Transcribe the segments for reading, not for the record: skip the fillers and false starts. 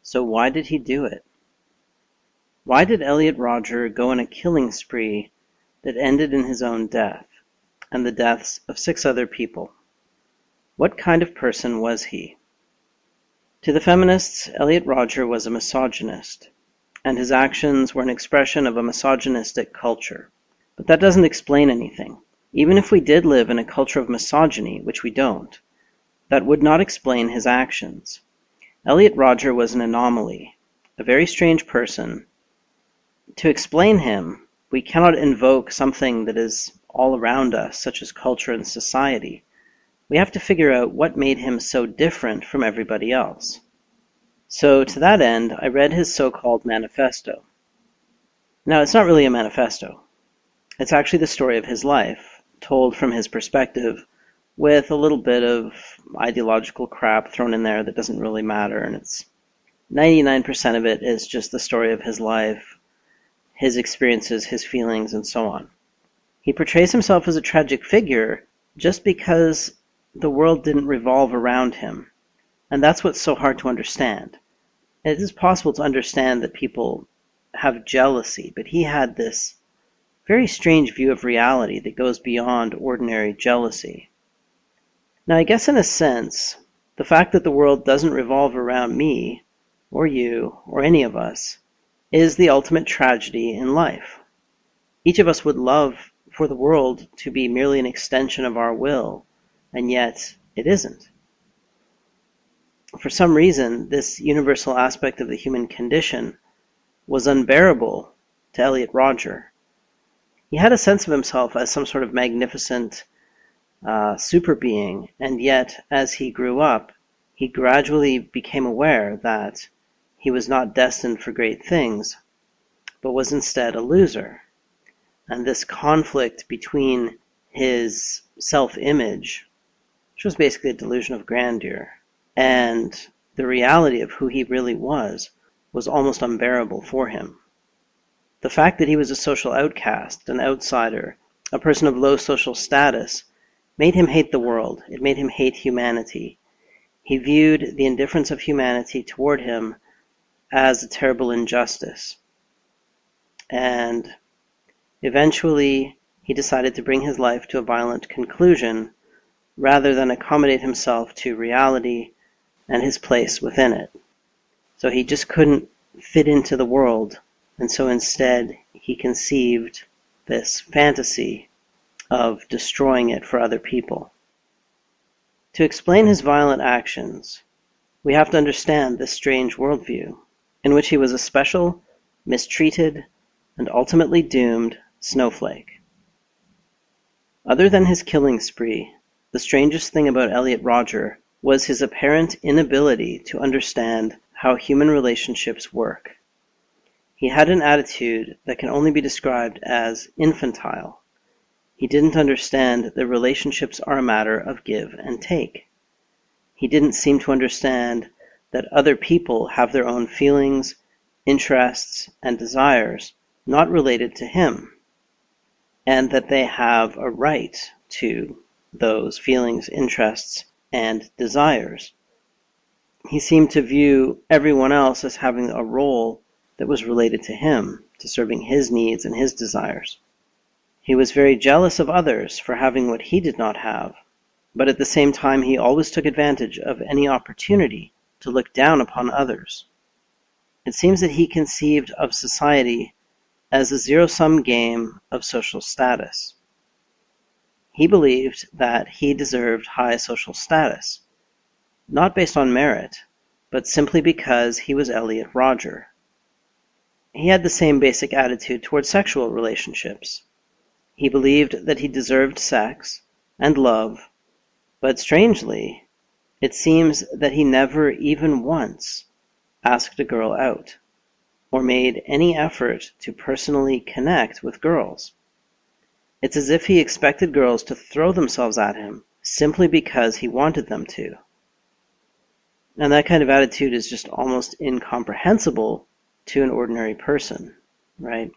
So why did he do it? Why did Elliot Rodger go on a killing spree that ended in his own death and the deaths of 6 other people? What kind of person was he? To the feminists, Elliot Rodger was a misogynist, and his actions were an expression of a misogynistic culture. But that doesn't explain anything. Even if we did live in a culture of misogyny, which we don't, that would not explain his actions. Elliot Rodger was an anomaly, a very strange person. To explain him, we cannot invoke something that is all around us, such as culture and society. We have to figure out what made him so different from everybody else. So to that end, I read his so-called manifesto. Now, it's not really a manifesto. It's actually the story of his life, told from his perspective, with a little bit of ideological crap thrown in there that doesn't really matter, and it's 99% of it is just the story of his life, his experiences, his feelings, and so on. He portrays himself as a tragic figure just because the world didn't revolve around him, and that's what's so hard to understand. It is possible to understand that people have jealousy, but he had this very strange view of reality that goes beyond ordinary jealousy. Now, I guess in a sense, the fact that the world doesn't revolve around me, or you, or any of us, is the ultimate tragedy in life. Each of us would love for the world to be merely an extension of our will, and yet it isn't. For some reason, this universal aspect of the human condition was unbearable to Elliot Rodger. He had a sense of himself as some sort of magnificent super being, and yet, as he grew up, he gradually became aware that he was not destined for great things, but was instead a loser. And this conflict between his self-image, which was basically a delusion of grandeur, and the reality of who he really was almost unbearable for him. The fact that he was a social outcast, an outsider, a person of low social status, made him hate the world. It made him hate humanity. He viewed the indifference of humanity toward him as a terrible injustice. And eventually, he decided to bring his life to a violent conclusion rather than accommodate himself to reality and his place within it. So he just couldn't fit into the world, and so instead he conceived this fantasy of destroying it for other people. To explain his violent actions, we have to understand this strange worldview, in which he was a special, mistreated, and ultimately doomed snowflake. Other than his killing spree, the strangest thing about Elliot Rodger was his apparent inability to understand how human relationships work. He had an attitude that can only be described as infantile. He didn't understand that relationships are a matter of give and take. He didn't seem to understand that other people have their own feelings, interests, and desires not related to him, and that they have a right to those feelings, interests, and desires. He seemed to view everyone else as having a role that was related to him, to serving his needs and his desires. He was very jealous of others for having what he did not have, but at the same time he always took advantage of any opportunity to look down upon others. It seems that he conceived of society as a zero-sum game of social status. He believed that he deserved high social status, not based on merit, but simply because he was Elliot Rodger. He had the same basic attitude toward sexual relationships. He believed that he deserved sex and love, but strangely, it seems that he never even once asked a girl out, or made any effort to personally connect with girls. It's as if he expected girls to throw themselves at him simply because he wanted them to. And that kind of attitude is just almost incomprehensible to an ordinary person, right?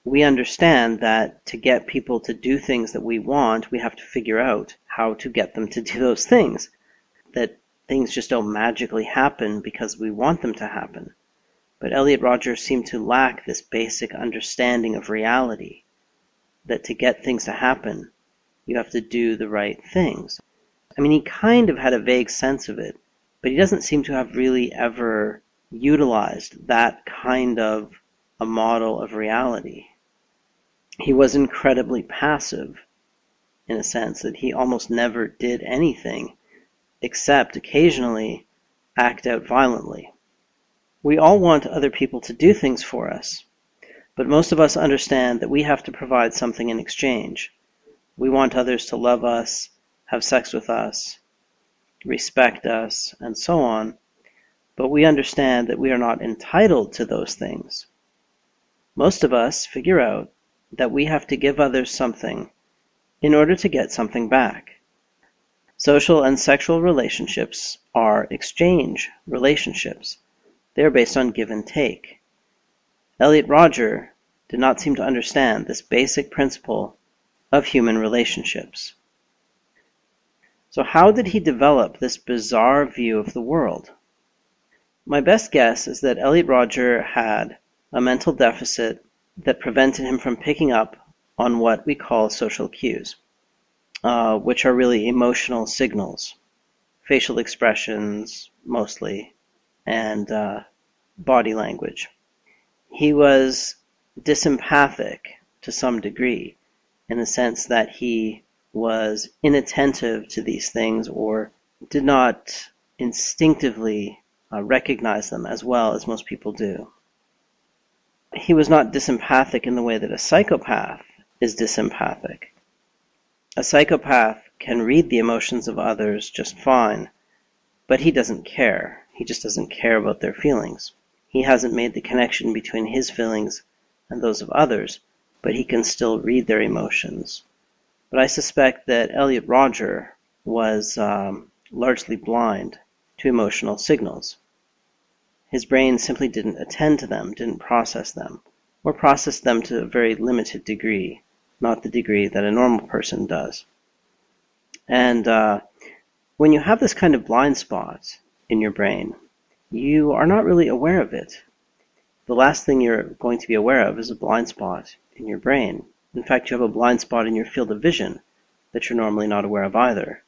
We understand that to get people to do things that we want, we have to figure out how to get them to do those things. That things just don't magically happen because we want them to happen. But Elliot Rodger seemed to lack this basic understanding of reality, that to get things to happen, you have to do the right things. I mean, he kind of had a vague sense of it, but he doesn't seem to have really ever utilized that kind of a model of reality. He was incredibly passive, in a sense that he almost never did anything except occasionally act out violently. We all want other people to do things for us, but most of us understand that we have to provide something in exchange. We want others to love us, have sex with us, respect us, and so on, but we understand that we are not entitled to those things. Most of us figure out that we have to give others something in order to get something back. Social and sexual relationships are exchange relationships. They are based on give and take. Elliot Rodger did not seem to understand this basic principle of human relationships. So how did he develop this bizarre view of the world? My best guess is that Elliot Rodger had a mental deficit that prevented him from picking up on what we call social cues, which are really emotional signals, facial expressions mostly, and body language. He was dysempathic to some degree, in the sense that he was inattentive to these things or did not instinctively recognize them as well as most people do. He was not dysempathic in the way that a psychopath is dysempathic. A psychopath can read the emotions of others just fine, but he doesn't care. He just doesn't care about their feelings. He hasn't made the connection between his feelings and those of others, but he can still read their emotions. But I suspect that Elliot Rodger was largely blind to emotional signals. His brain simply didn't attend to them, didn't process them, or processed them to a very limited degree, not the degree that a normal person does. And when you have this kind of blind spot in your brain, you are not really aware of it. The last thing you're going to be aware of is a blind spot in your brain. In fact, you have a blind spot in your field of vision that you're normally not aware of either,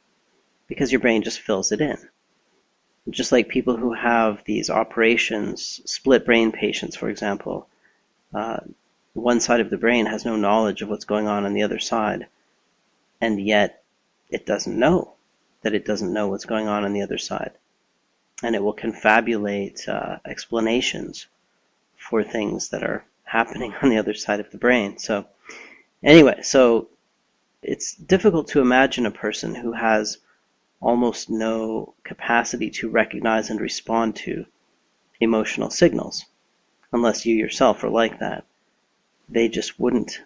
because your brain just fills it in. Just like people who have these operations, split brain patients, for example, one side of the brain has no knowledge of what's going on the other side, and yet it doesn't know that it doesn't know what's going on the other side. And it will confabulate explanations for things that are happening on the other side of the brain. So anyway, so it's difficult to imagine a person who has almost no capacity to recognize and respond to emotional signals, unless you yourself are like that. They just wouldn't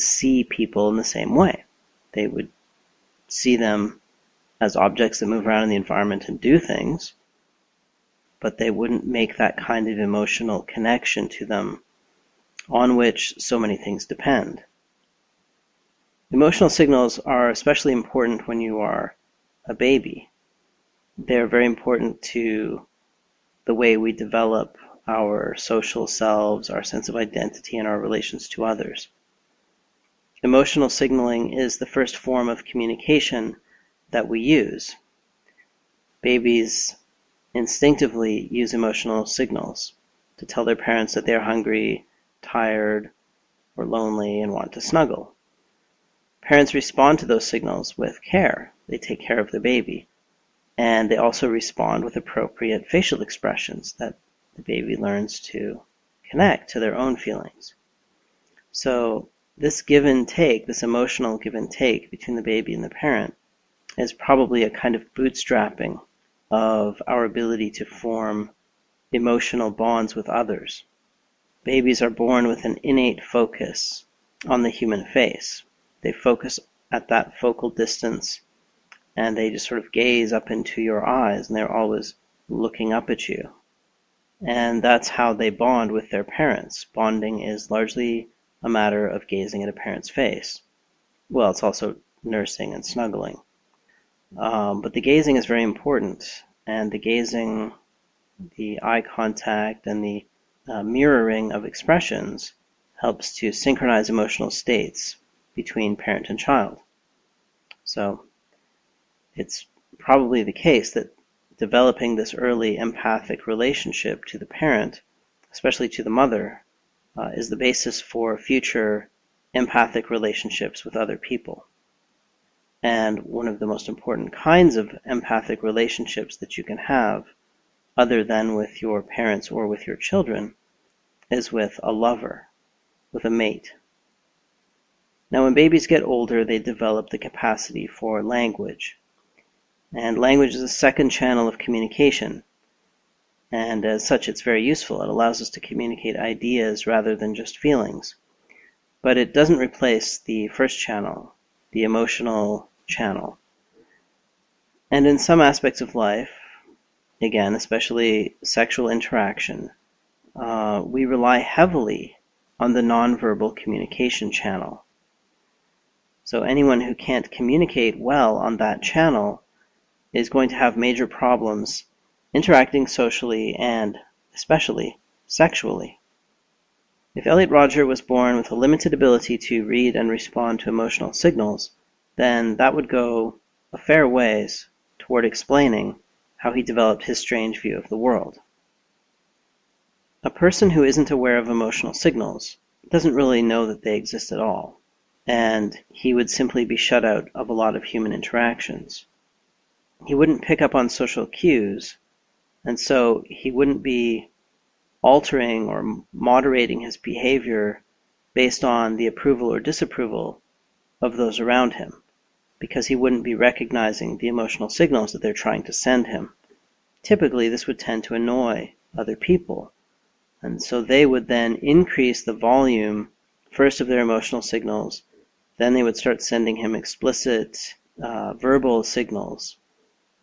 see people in the same way. They would see them as objects that move around in the environment and do things, but they wouldn't make that kind of emotional connection to them on which so many things depend. Emotional signals are especially important when you are a baby. They're very important to the way we develop our social selves, our sense of identity, and our relations to others. Emotional signaling is the first form of communication that we use. Babies instinctively use emotional signals to tell their parents that they're hungry, tired, or lonely and want to snuggle. Parents respond to those signals with care. They take care of the baby. And they also respond with appropriate facial expressions that the baby learns to connect to their own feelings. So this give and take, this emotional give and take between the baby and the parent, is probably a kind of bootstrapping of our ability to form emotional bonds with others. Babies are born with an innate focus on the human face. They focus at that focal distance, and they just sort of gaze up into your eyes, and they're always looking up at you. And that's how they bond with their parents. Bonding is largely a matter of gazing at a parent's face. Well, it's also nursing and snuggling. But the gazing is very important, and the gazing, the eye contact, and the mirroring of expressions helps to synchronize emotional states between parent and child. So it's probably the case that developing this early empathic relationship to the parent, especially to the mother, is the basis for future empathic relationships with other people. And one of the most important kinds of empathic relationships that you can have, other than with your parents or with your children, is with a lover, with a mate. Now, when babies get older, they develop the capacity for language. And language is a second channel of communication. And as such, it's very useful. It allows us to communicate ideas rather than just feelings. But it doesn't replace the first channel, the emotional channel. And in some aspects of life, again, especially sexual interaction, we rely heavily on the nonverbal communication channel. So anyone who can't communicate well on that channel is going to have major problems interacting socially and especially sexually. If Elliot Rodger was born with a limited ability to read and respond to emotional signals, then that would go a fair ways toward explaining how he developed his strange view of the world. A person who isn't aware of emotional signals doesn't really know that they exist at all, and he would simply be shut out of a lot of human interactions. He wouldn't pick up on social cues, and so he wouldn't be altering or moderating his behavior based on the approval or disapproval of those around him, because he wouldn't be recognizing the emotional signals that they're trying to send him. Typically, this would tend to annoy other people, and so they would then increase the volume first of their emotional signals, then they would start sending him explicit verbal signals,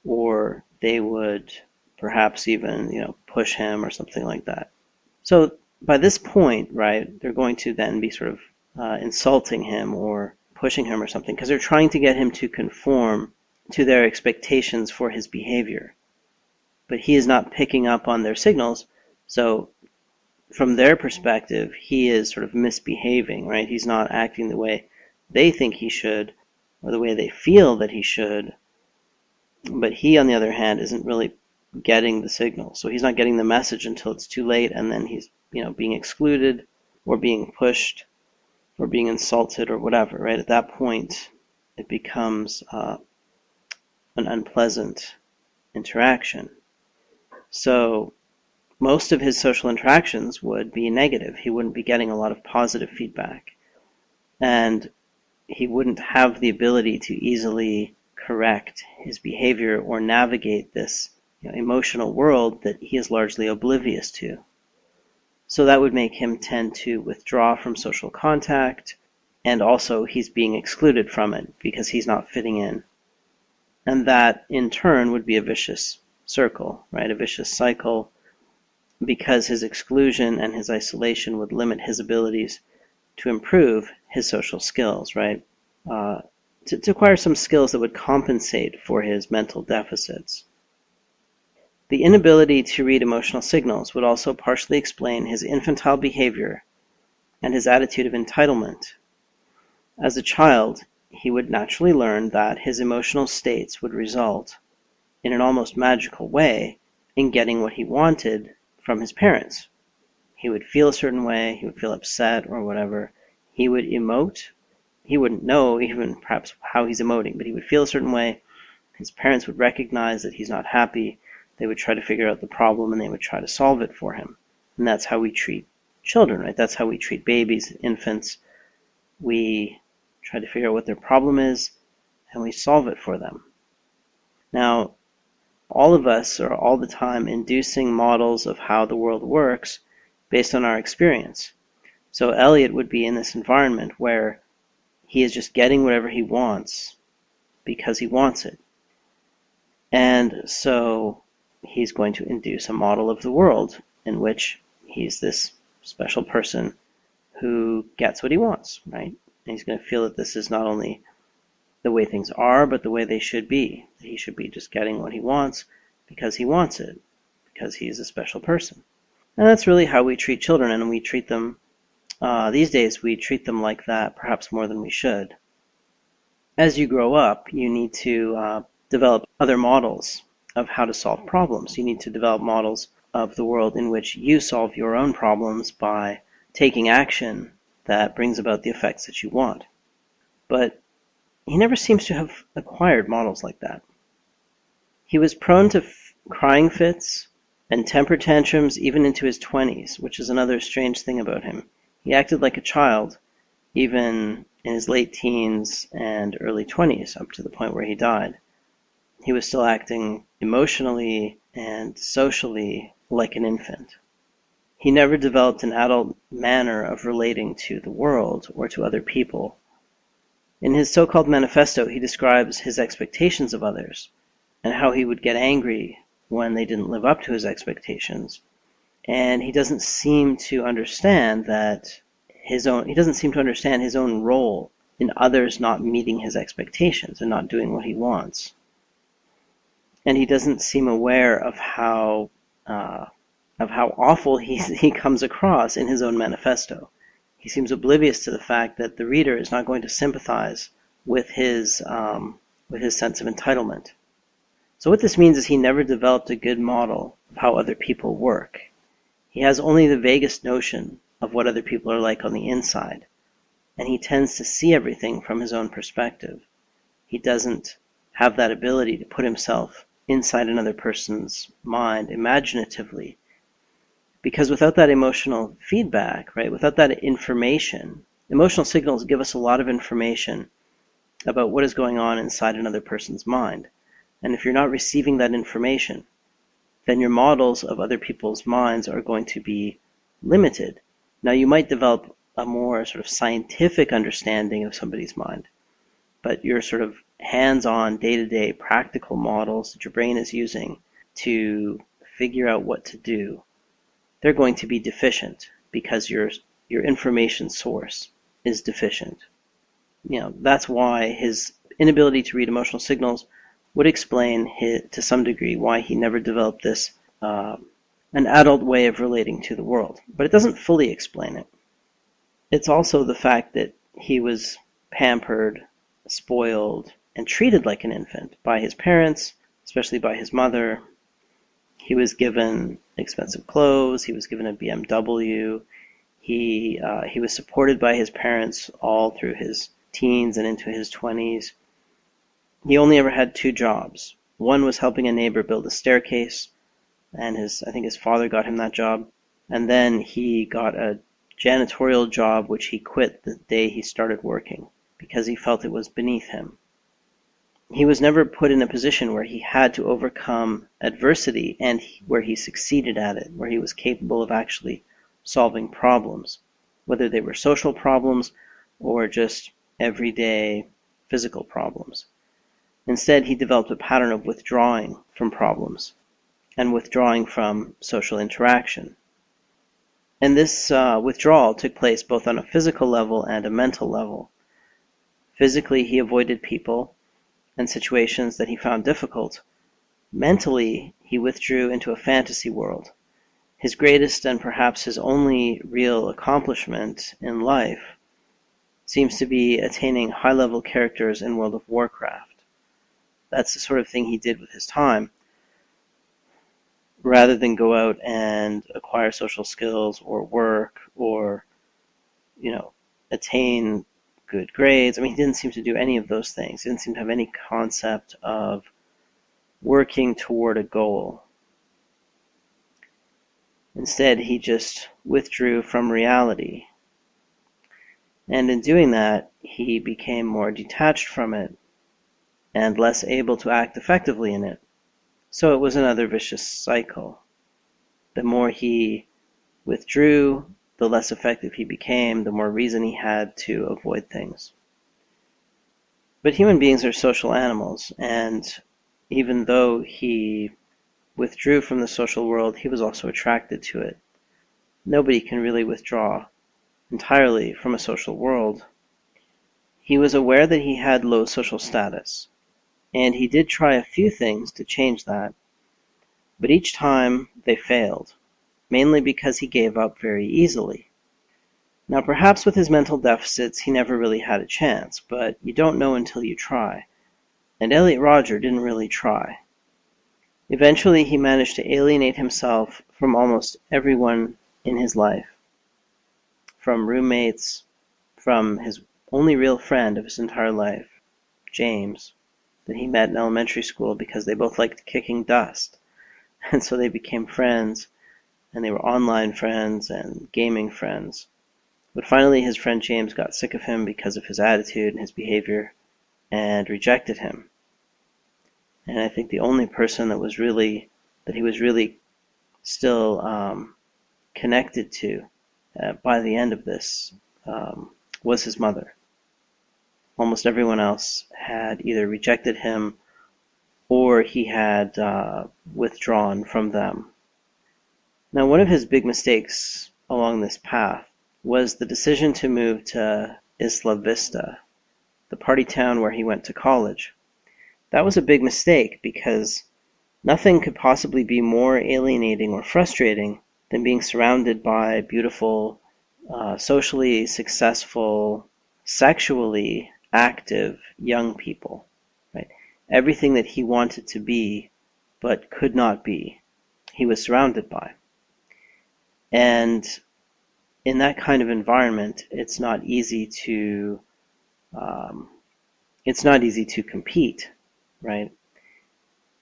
or they would perhaps even push him or something like that. So by this point, right, they're going to then be sort of insulting him or pushing him or something, because they're trying to get him to conform to their expectations for his behavior. But he is not picking up on their signals, so from their perspective, he is sort of misbehaving, right? He's not acting the way they think he should or the way they feel that he should, but he, on the other hand, isn't really getting the signal. So he's not getting the message until it's too late, and then he's being excluded or being pushed or being insulted or whatever, right? At that point, it becomes an unpleasant interaction. So most of his social interactions would be negative. He wouldn't be getting a lot of positive feedback, and he wouldn't have the ability to easily correct his behavior or navigate this emotional world that he is largely oblivious to. So that would make him tend to withdraw from social contact, and also he's being excluded from it because he's not fitting in. And that in turn would be a vicious circle, right? A vicious cycle, because his exclusion and his isolation would limit his abilities to improve his social skills, right? To acquire some skills that would compensate for his mental deficits. The inability to read emotional signals would also partially explain his infantile behavior and his attitude of entitlement. As a child, he would naturally learn that his emotional states would result, in an almost magical way, in getting what he wanted from his parents. He would feel a certain way, he would feel upset or whatever. He would emote. He wouldn't know even perhaps how he's emoting, but he would feel a certain way. His parents would recognize that he's not happy. They would try to figure out the problem, and they would try to solve it for him. And that's how we treat children, right? That's how we treat babies, infants. We try to figure out what their problem is, and we solve it for them. Now, all of us are all the time inducing models of how the world works based on our experience. So Elliot would be in this environment where he is just getting whatever he wants because he wants it. And so he's going to induce a model of the world in which he's this special person who gets what he wants, right? And he's going to feel that this is not only the way things are, but the way they should be. He should be just getting what he wants because he wants it, because he's a special person. And that's really how we treat children, and we treat them, these days, we treat them like that perhaps more than we should. As you grow up, you need to develop other models of how to solve problems. You need to develop models of the world in which you solve your own problems by taking action that brings about the effects that you want. But he never seems to have acquired models like that. He was prone to crying fits and temper tantrums even into his 20s, which is another strange thing about him. He acted like a child even in his late teens and early 20s, up to the point where he died. He was still acting emotionally and socially like an infant. He never developed an adult manner of relating to the world or to other people. In his so-called manifesto, he describes his expectations of others and how he would get angry when they didn't live up to his expectations. And he doesn't seem to understand his own role in others not meeting his expectations and not doing what he wants. And he doesn't seem aware of how awful he comes across in his own manifesto. He seems oblivious to the fact that the reader is not going to sympathize with his sense of entitlement. So what this means is he never developed a good model of how other people work. He has only the vaguest notion of what other people are like on the inside, and he tends to see everything from his own perspective. He doesn't have that ability to put himself inside another person's mind imaginatively, because without that emotional feedback, right, without that information, emotional signals give us a lot of information about what is going on inside another person's mind. And if you're not receiving that information, then your models of other people's minds are going to be limited. Now, you might develop a more sort of scientific understanding of somebody's mind, but your sort of hands-on, day-to-day practical models that your brain is using to figure out what to do, they're going to be deficient because your information source is deficient. That's why his inability to read emotional signals would explain to some degree why he never developed this an adult way of relating to the world. But it doesn't fully explain it. It's also the fact that he was pampered, spoiled, and treated like an infant by his parents, especially by his mother. He was given expensive clothes. He was given a BMW. He was supported by his parents all through his teens and into his 20s. He only ever had 2 jobs. One was helping a neighbor build a staircase, and I think his father got him that job. And then he got a janitorial job, which he quit the day he started working because he felt it was beneath him. He was never put in a position where he had to overcome adversity and where he succeeded at it, where he was capable of actually solving problems, whether they were social problems or just everyday physical problems. Instead, he developed a pattern of withdrawing from problems and withdrawing from social interaction. And this withdrawal took place both on a physical level and a mental level. Physically, he avoided people and situations that he found difficult. Mentally, he withdrew into a fantasy world. His greatest and perhaps his only real accomplishment in life seems to be attaining high-level characters in World of Warcraft. That's the sort of thing he did with his time, rather than go out and acquire social skills or work or, attain good grades. I mean, he didn't seem to do any of those things. He didn't seem to have any concept of working toward a goal. Instead, he just withdrew from reality. And in doing that, he became more detached from it and less able to act effectively in it. So it was another vicious cycle. The more he withdrew, the less effective he became, the more reason he had to avoid things. But human beings are social animals, and even though he withdrew from the social world, he was also attracted to it. Nobody can really withdraw entirely from a social world. He was aware that he had low social status, and he did try a few things to change that, but each time they failed, mainly because he gave up very easily. Now, perhaps with his mental deficits, he never really had a chance, but you don't know until you try, and Elliot Rodger didn't really try. Eventually, he managed to alienate himself from almost everyone in his life, from roommates, from his only real friend of his entire life, James, that he met in elementary school because they both liked kicking dust. And so they became friends, and they were online friends and gaming friends. But finally his friend James got sick of him because of his attitude and his behavior and rejected him. And I think the only person that he was really still connected to by the end of this was his mother. Almost everyone else had either rejected him or he had withdrawn from them. Now, one of his big mistakes along this path was the decision to move to Isla Vista, the party town where he went to college. That was a big mistake because nothing could possibly be more alienating or frustrating than being surrounded by beautiful, socially successful, sexually active young people. Right? Everything that he wanted to be but could not be, he was surrounded by. And in that kind of environment, it's not easy to compete, right?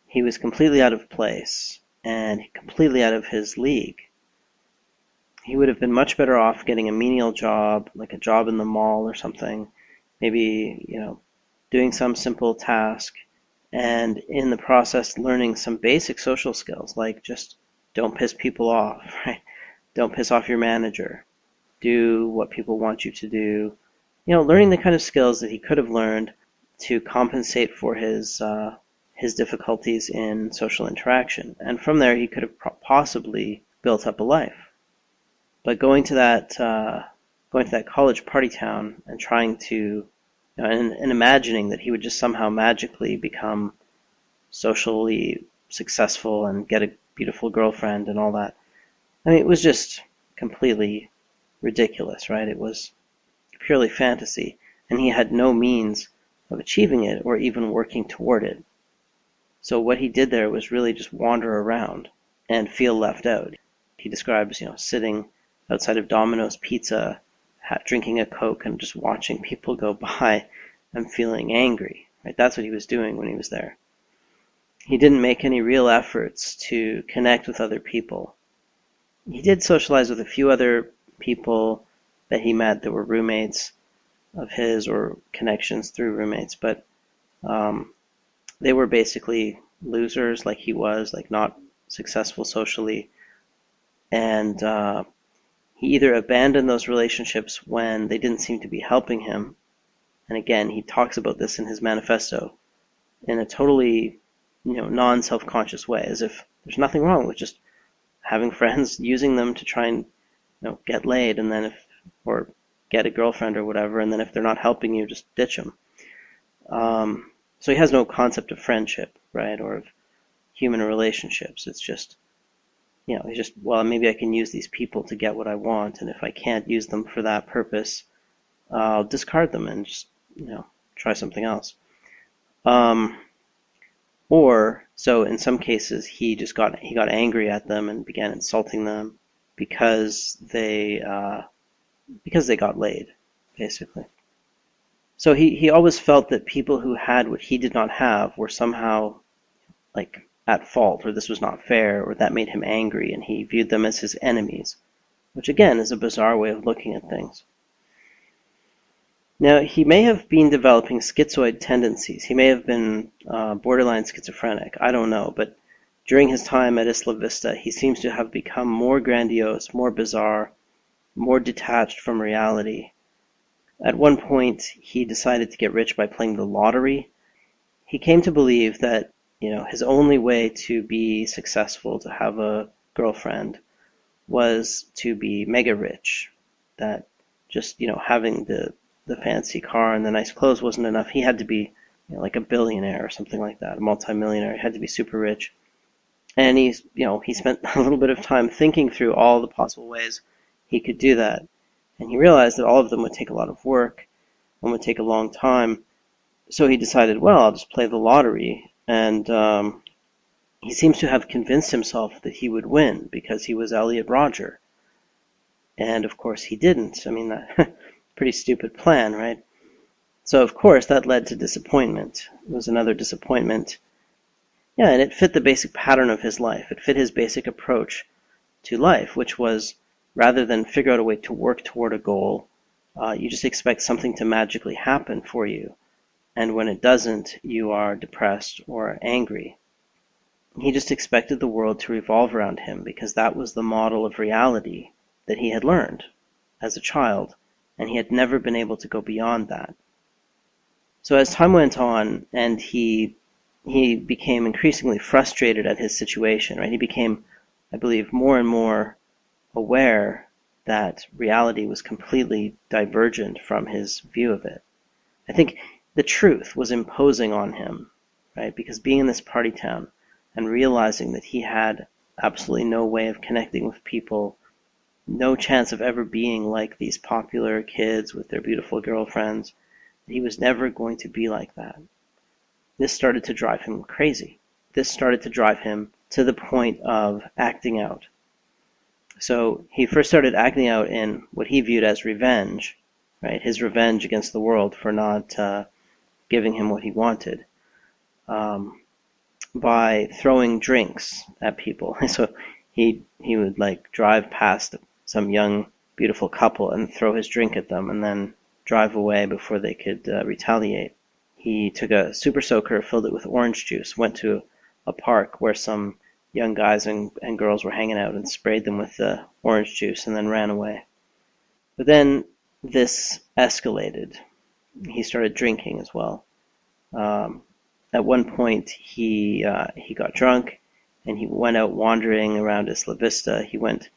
He was completely out of place and completely out of his league. He would have been much better off getting a menial job, like a job in the mall or something, maybe, doing some simple task, and in the process learning some basic social skills, like just don't piss people off, right? Don't piss off your manager. Do what people want you to do. Learning the kind of skills that he could have learned to compensate for his difficulties in social interaction. And from there, he could have possibly built up a life. But going to that college party town and trying to, and imagining that he would just somehow magically become socially successful and get a beautiful girlfriend and all that. I mean, it was just completely ridiculous, right? It was purely fantasy, and he had no means of achieving it or even working toward it. So what he did there was really just wander around and feel left out. He describes, sitting outside of Domino's Pizza, drinking a Coke and just watching people go by and feeling angry, right? That's what he was doing when he was there. He didn't make any real efforts to connect with other people. He did socialize with a few other people that he met that were roommates of his or connections through roommates, but they were basically losers like he was, like not successful socially. And he either abandoned those relationships when they didn't seem to be helping him, and again, he talks about this in his manifesto in a totally non-self-conscious way, as if there's nothing wrong with just having friends, using them to try and get laid, and then or get a girlfriend or whatever, and then if they're not helping you, just ditch them. So he has no concept of friendship, right, or of human relationships. It's just, he's just, well, maybe I can use these people to get what I want, and if I can't use them for that purpose, I'll discard them and just, try something else. Or, so in some cases, he got angry at them and began insulting them because they got laid, basically. So he always felt that people who had what he did not have were somehow like at fault, or this was not fair, or that made him angry, and he viewed them as his enemies, which again is a bizarre way of looking at things. Now, he may have been developing schizoid tendencies. He may have been borderline schizophrenic. I don't know, but during his time at Isla Vista, he seems to have become more grandiose, more bizarre, more detached from reality. At one point, he decided to get rich by playing the lottery. He came to believe that, his only way to be successful, to have a girlfriend, was to be mega rich. That just, having the the fancy car and the nice clothes wasn't enough. He had to be like a billionaire or something like that, a multimillionaire. He had to be super rich. And he spent a little bit of time thinking through all the possible ways he could do that. And he realized that all of them would take a lot of work and would take a long time. So he decided, well, I'll just play the lottery. And he seems to have convinced himself that he would win because he was Elliot Rodger. And of course he didn't. I mean, pretty stupid plan, right? So of course that led to disappointment. It was another disappointment. Yeah, and it fit the basic pattern of his life. It fit his basic approach to life, which was rather than figure out a way to work toward a goal, you just expect something to magically happen for you. And when it doesn't, you are depressed or angry. He just expected the world to revolve around him because that was the model of reality that he had learned as a child, and he had never been able to go beyond that. So as time went on and he became increasingly frustrated at his situation, right? He became, I believe, more and more aware that reality was completely divergent from his view of it. I think the truth was imposing on him, right? Because being in this party town and realizing that he had absolutely no way of connecting with people, no chance of ever being like these popular kids with their beautiful girlfriends, he was never going to be like that. This started to drive him crazy. This started to drive him to the point of acting out. So he first started acting out in what he viewed as revenge, right? His revenge against the world for not giving him what he wanted, by throwing drinks at people. So he would like drive past some young, beautiful couple and throw his drink at them and then drive away before they could retaliate. He took a super soaker, filled it with orange juice, went to a park where some young guys and girls were hanging out and sprayed them with the orange juice and then ran away. But then this escalated. He started drinking as well. At one point, he got drunk and he went out wandering around Isla Vista. He went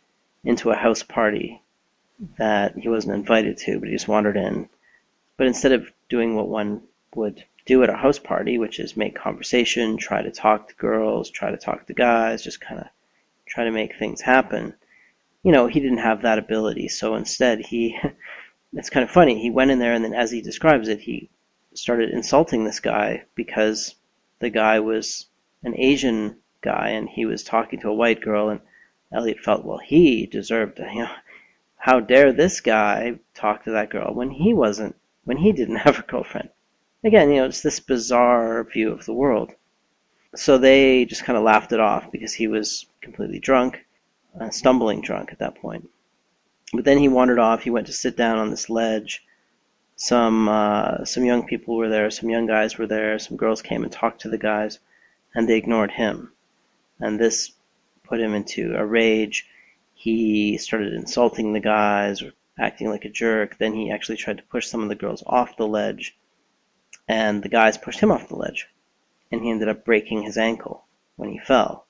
into a house party that he wasn't invited to, but he just wandered in. But instead of doing what one would do at a house party, which is make conversation, try to talk to girls, try to talk to guys, just kind of try to make things happen, he didn't have that ability. So instead, it's kind of funny, he went in there and then, as he describes it, he started insulting this guy because the guy was an Asian guy and he was talking to a white girl, and Elliot felt, well, he deserved to, how dare this guy talk to that girl when he didn't have a girlfriend. Again, it's this bizarre view of the world. So they just kind of laughed it off because he was completely drunk, stumbling drunk at that point. But then he wandered off. He went to sit down on this ledge. Some young people were there, some young guys were there, some girls came and talked to the guys, and they ignored him. And this put him into a rage. He started insulting the guys, acting like a jerk. Then he actually tried to push some of the girls off the ledge, and the guys pushed him off the ledge, and he ended up breaking his ankle when he fell.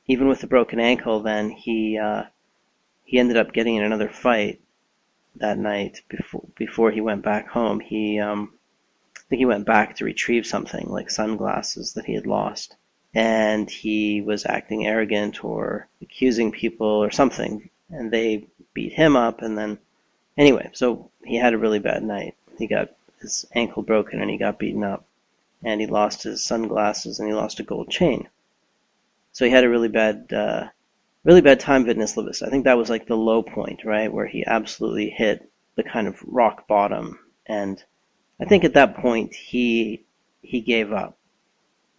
Even with the broken ankle, then he ended up getting in another fight that night before he went back home. I think he went back to retrieve something like sunglasses that he had lost, and he was acting arrogant or accusing people or something, and they beat him up. And then anyway, so he had a really bad night. He got his ankle broken and he got beaten up, and he lost his sunglasses and he lost a gold chain. So he had a really bad time at Isla Vista. I think that was like the low point, right, where he absolutely hit the kind of rock bottom. And I think at that point he gave up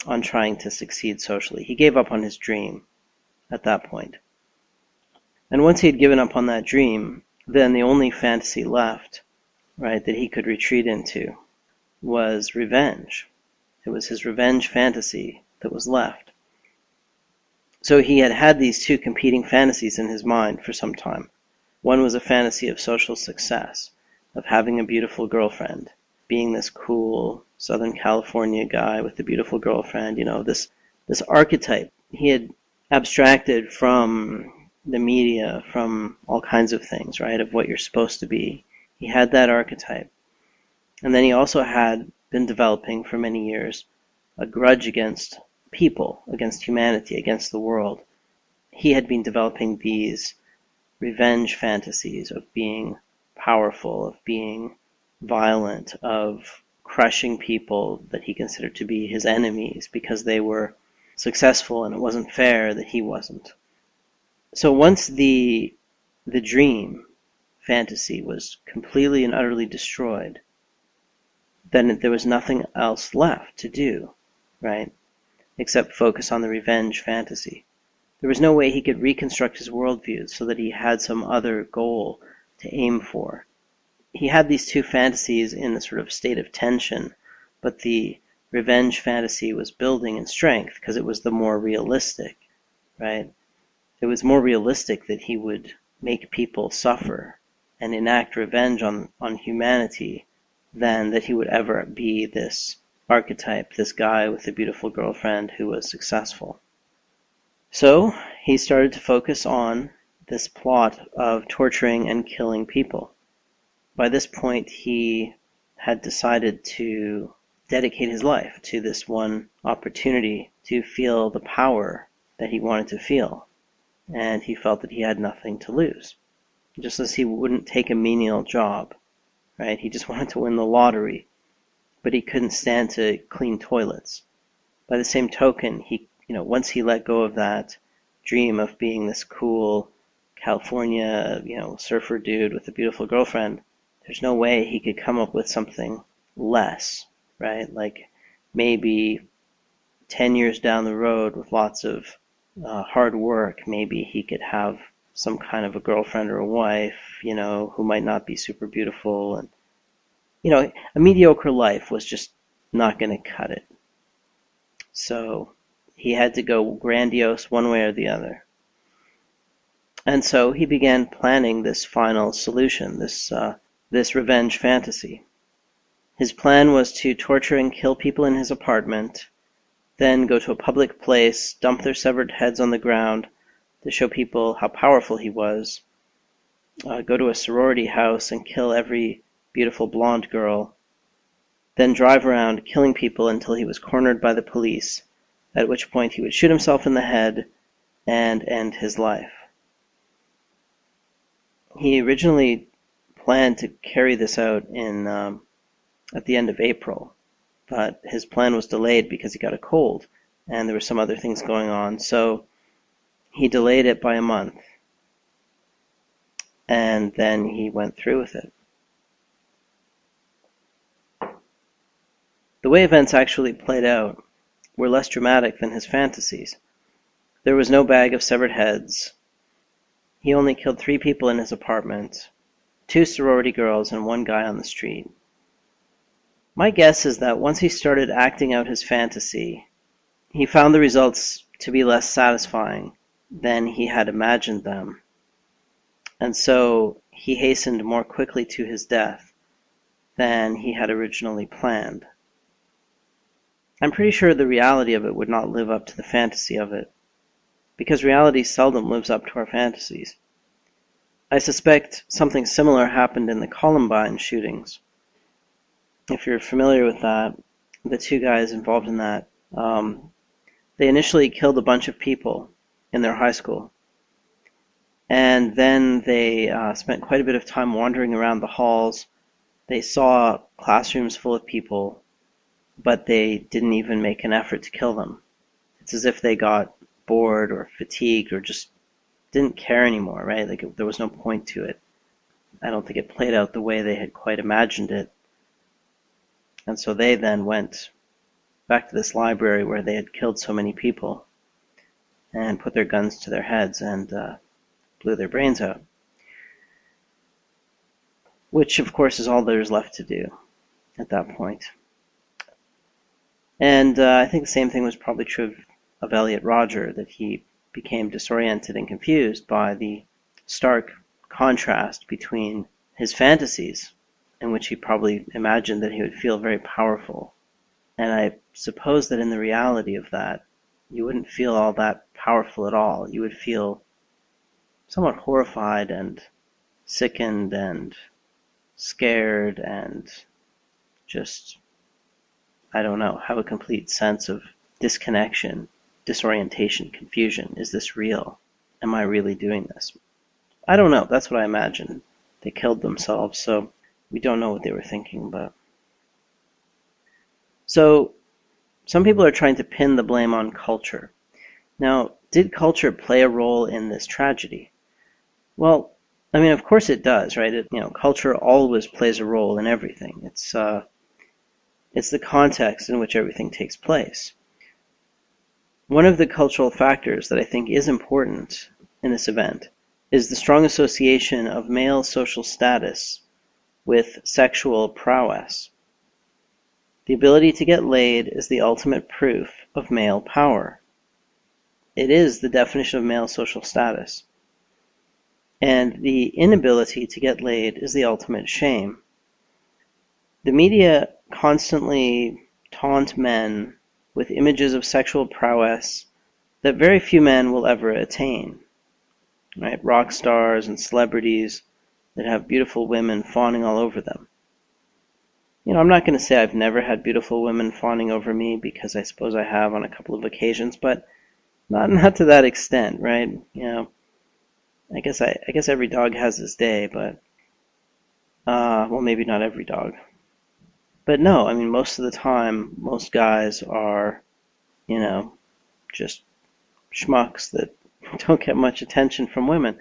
on trying to succeed socially. He gave up on his dream at that point. And once he had given up on that dream, then the only fantasy left, right, that he could retreat into was revenge. It was his revenge fantasy that was left. So he had had these two competing fantasies in his mind for some time. One was a fantasy of social success, of having a beautiful girlfriend, being this cool Southern California guy with a beautiful girlfriend, this archetype. He had abstracted from the media, from all kinds of things, right, of what you're supposed to be. He had that archetype. And then he also had been developing for many years a grudge against people, against humanity, against the world. He had been developing these revenge fantasies of being powerful, of being violent, of crushing people that he considered to be his enemies because they were successful and it wasn't fair that he wasn't. So once the dream fantasy was completely and utterly destroyed, then there was nothing else left to do, right? Except focus on the revenge fantasy. There was no way he could reconstruct his worldview so that he had some other goal to aim for. He had these two fantasies in a sort of state of tension, but the revenge fantasy was building in strength because it was the more realistic, right? It was more realistic that he would make people suffer and enact revenge on humanity than that he would ever be this archetype, this guy with a beautiful girlfriend who was successful. So he started to focus on this plot of torturing and killing people. By this point, he had decided to dedicate his life to this one opportunity to feel the power that he wanted to feel. And he felt that he had nothing to lose. Just as he wouldn't take a menial job, right? He just wanted to win the lottery, but he couldn't stand to clean toilets. By the same token, once he let go of that dream of being this cool California, surfer dude with a beautiful girlfriend, there's no way he could come up with something less, right? Like maybe 10 years down the road with lots of hard work, maybe he could have some kind of a girlfriend or a wife, who might not be super beautiful. And, a mediocre life was just not going to cut it. So he had to go grandiose one way or the other. And so he began planning this final solution, this revenge fantasy. His plan was to torture and kill people in his apartment, then go to a public place, dump their severed heads on the ground to show people how powerful he was, go to a sorority house and kill every beautiful blonde girl, then drive around killing people until he was cornered by the police, at which point he would shoot himself in the head and end his life. He originally planned to carry this out at the end of April, but his plan was delayed because he got a cold and there were some other things going on, so he delayed it by a month, and then he went through with it. The way events actually played out were less dramatic than his fantasies. There was no bag of severed heads. He only killed 3 people in his apartment, 2 sorority girls and 1 guy on the street. My guess is that once he started acting out his fantasy, he found the results to be less satisfying than he had imagined them, and so he hastened more quickly to his death than he had originally planned. I'm pretty sure the reality of it would not live up to the fantasy of it, because reality seldom lives up to our fantasies. I suspect something similar happened in the Columbine shootings. If you're familiar with that, the 2 guys involved in that, they initially killed a bunch of people in their high school. And then they spent quite a bit of time wandering around the halls. They saw classrooms full of people, but they didn't even make an effort to kill them. It's as if they got bored or fatigued or just didn't care anymore, right? Like there was no point to it. I don't think it played out the way they had quite imagined it. And so they then went back to this library where they had killed so many people and put their guns to their heads and blew their brains out. Which, of course, is all there's left to do at that point. And I think the same thing was probably true of Elliot Rodger, that he became disoriented and confused by the stark contrast between his fantasies, in which he probably imagined that he would feel very powerful. And I suppose that in the reality of that, you wouldn't feel all that powerful at all. You would feel somewhat horrified and sickened and scared and just, I don't know, have a complete sense of disconnection, disorientation, confusion. Is this real? Am I really doing this? I don't know. That's what I imagine. They killed themselves, so we don't know what they were thinking. But so some people are trying to pin the blame on culture. Now, did culture play a role in this tragedy? Well, I mean, of course it does, right? Culture always plays a role in everything. It's the context in which everything takes place. One of the cultural factors that I think is important in this event is the strong association of male social status with sexual prowess. The ability to get laid is the ultimate proof of male power. It is the definition of male social status. And the inability to get laid is the ultimate shame. The media constantly taunt men with images of sexual prowess that very few men will ever attain. Right? Rock stars and celebrities that have beautiful women fawning all over them. I'm not going to say I've never had beautiful women fawning over me, because I suppose I have on a couple of occasions, but not to that extent, right? I guess every dog has his day, but well, maybe not every dog. But no, I mean, most of the time, most guys are, just schmucks that don't get much attention from women.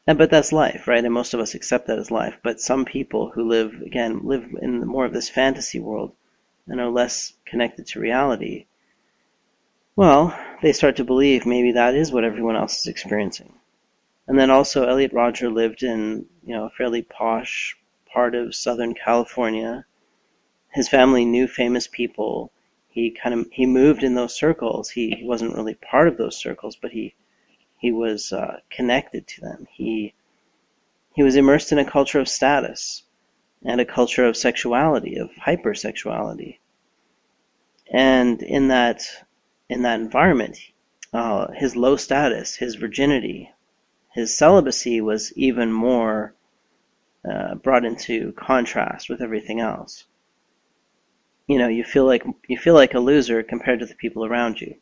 But that's life, right? And most of us accept that as life. But some people who live in more of this fantasy world and are less connected to reality, well, they start to believe maybe that is what everyone else is experiencing. And then also, Elliot Rodger lived in, a fairly posh part of Southern California. His family knew famous people. He moved in those circles. He wasn't really part of those circles, but he was connected to them. He was immersed in a culture of status and a culture of sexuality, of hypersexuality. And in that environment, his low status, his virginity, his celibacy was even more brought into contrast with everything else. You feel like a loser compared to the people around you.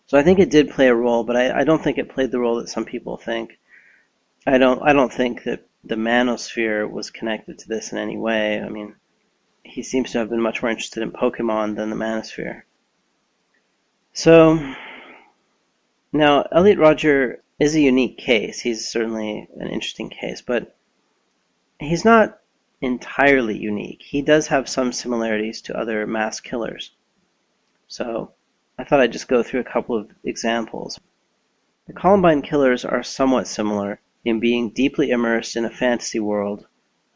So I think it did play a role, but I don't think it played the role that some people think. I don't think that the manosphere was connected to this in any way. I mean, he seems to have been much more interested in Pokemon than the manosphere. So now Elliot Rodger is a unique case. He's certainly an interesting case, but he's not entirely unique. He does have some similarities to other mass killers. So I thought I'd just go through a couple of examples. The Columbine killers are somewhat similar in being deeply immersed in a fantasy world,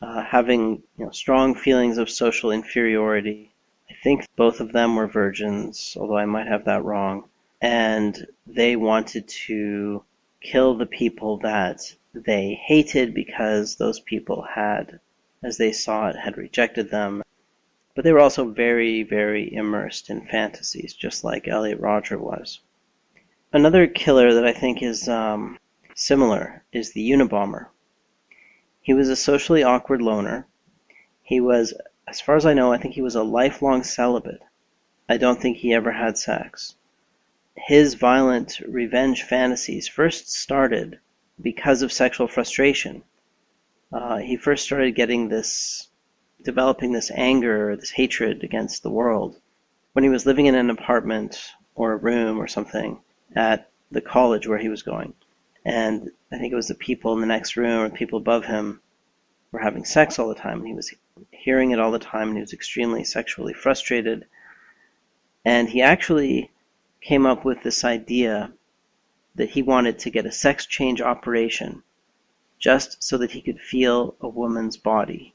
having strong feelings of social inferiority. I think both of them were virgins, although I might have that wrong. And they wanted to kill the people that they hated because those people had, as they saw it, had rejected them. But they were also very, very immersed in fantasies, just like Elliot Rodger was. Another killer that I think is similar is the Unabomber. He was a socially awkward loner. He was, as far as I know, I think he was a lifelong celibate. I don't think he ever had sex. His violent revenge fantasies first started because of sexual frustration. He first started developing this anger, this hatred against the world when he was living in an apartment or a room or something at the college where he was going. And I think it was the people in the next room or the people above him were having sex all the time. And he was hearing it all the time, and he was extremely sexually frustrated. And he actually came up with this idea that he wanted to get a sex change operation just so that he could feel a woman's body.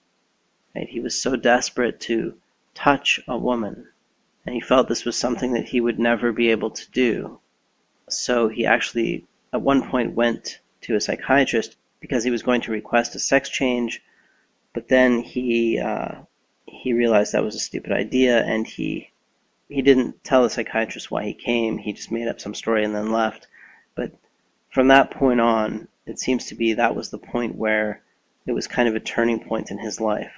Right? He was so desperate to touch a woman, and he felt this was something that he would never be able to do. So he actually, at one point, went to a psychiatrist because he was going to request a sex change, but then he realized that was a stupid idea, and he didn't tell the psychiatrist why he came. He just made up some story and then left. But from that point on, it seems to be that was the point where it was kind of a turning point in his life.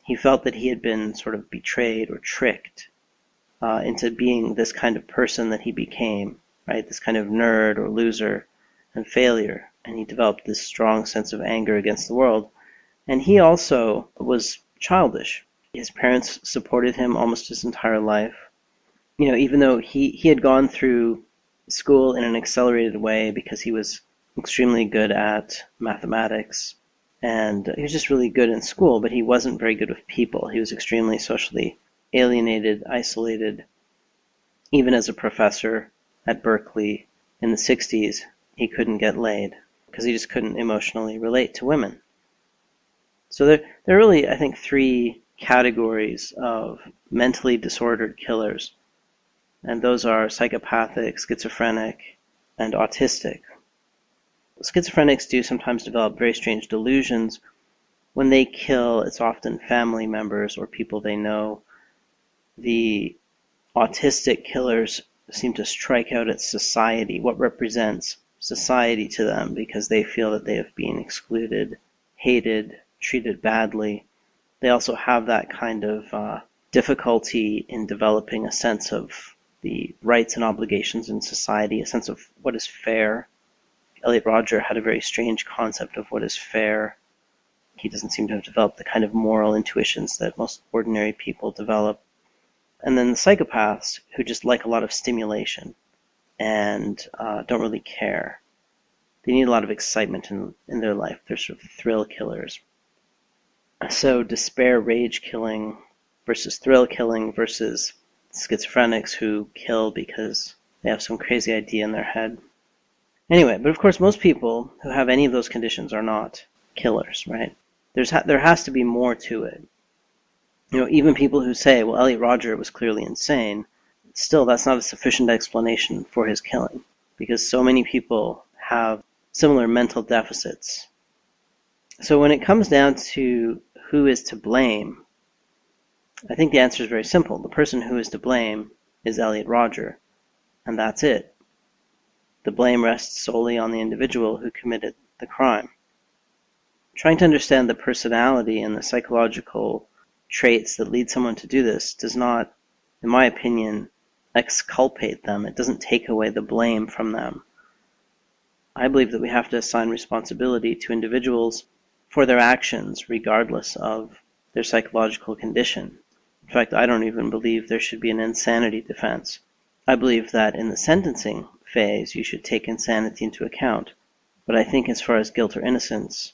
he felt that he had been sort of betrayed or tricked into being this kind of person that he became, right? This kind of nerd or loser and failure. And he developed this strong sense of anger against the world. And he also was childish. His parents supported him almost his entire life. Even though he had gone through school in an accelerated way because he was extremely good at mathematics, and he was just really good in school, but he wasn't very good with people. He was extremely socially alienated, isolated. Even as a professor at Berkeley in the 60s, he couldn't get laid because he just couldn't emotionally relate to women. So there are really, I think, three categories of mentally disordered killers, and those are psychopathic, schizophrenic, and autistic. Schizophrenics do sometimes develop very strange delusions. When they kill, it's often family members or people they know. The autistic killers seem to strike out at society, what represents society to them, because they feel that they have been excluded, hated, treated badly. They also have that kind of difficulty in developing a sense of the rights and obligations in society, a sense of what is fair. Elliot Rodger had a very strange concept of what is fair. He doesn't seem to have developed the kind of moral intuitions that most ordinary people develop. And then the psychopaths, who just like a lot of stimulation and don't really care. They need a lot of excitement in their life. They're sort of thrill killers. So despair, rage killing versus thrill killing versus schizophrenics who kill because they have some crazy idea in their head. Anyway, but of course most people who have any of those conditions are not killers, right? There has to be more to it. Even people who say, well, Elliot Rodger was clearly insane, still that's not a sufficient explanation for his killing, because so many people have similar mental deficits. So when it comes down to who is to blame, I think the answer is very simple. The person who is to blame is Elliot Rodger, and that's it. The blame rests solely on the individual who committed the crime. Trying to understand the personality and the psychological traits that lead someone to do this does not, in my opinion, exculpate them. It doesn't take away the blame from them. I believe that we have to assign responsibility to individuals for their actions regardless of their psychological condition. In fact, I don't even believe there should be an insanity defense. I believe that in the sentencing phase you should take insanity into account. But I think as far as guilt or innocence,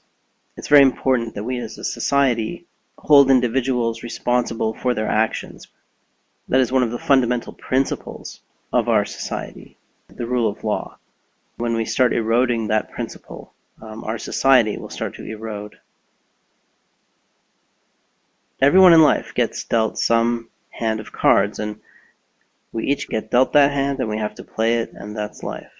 it's very important that we as a society hold individuals responsible for their actions. That is one of the fundamental principles of our society, the rule of law. When we start eroding that principle, our society will start to erode. Everyone in life gets dealt some hand of cards, and we each get dealt that hand and we have to play it, and that's life.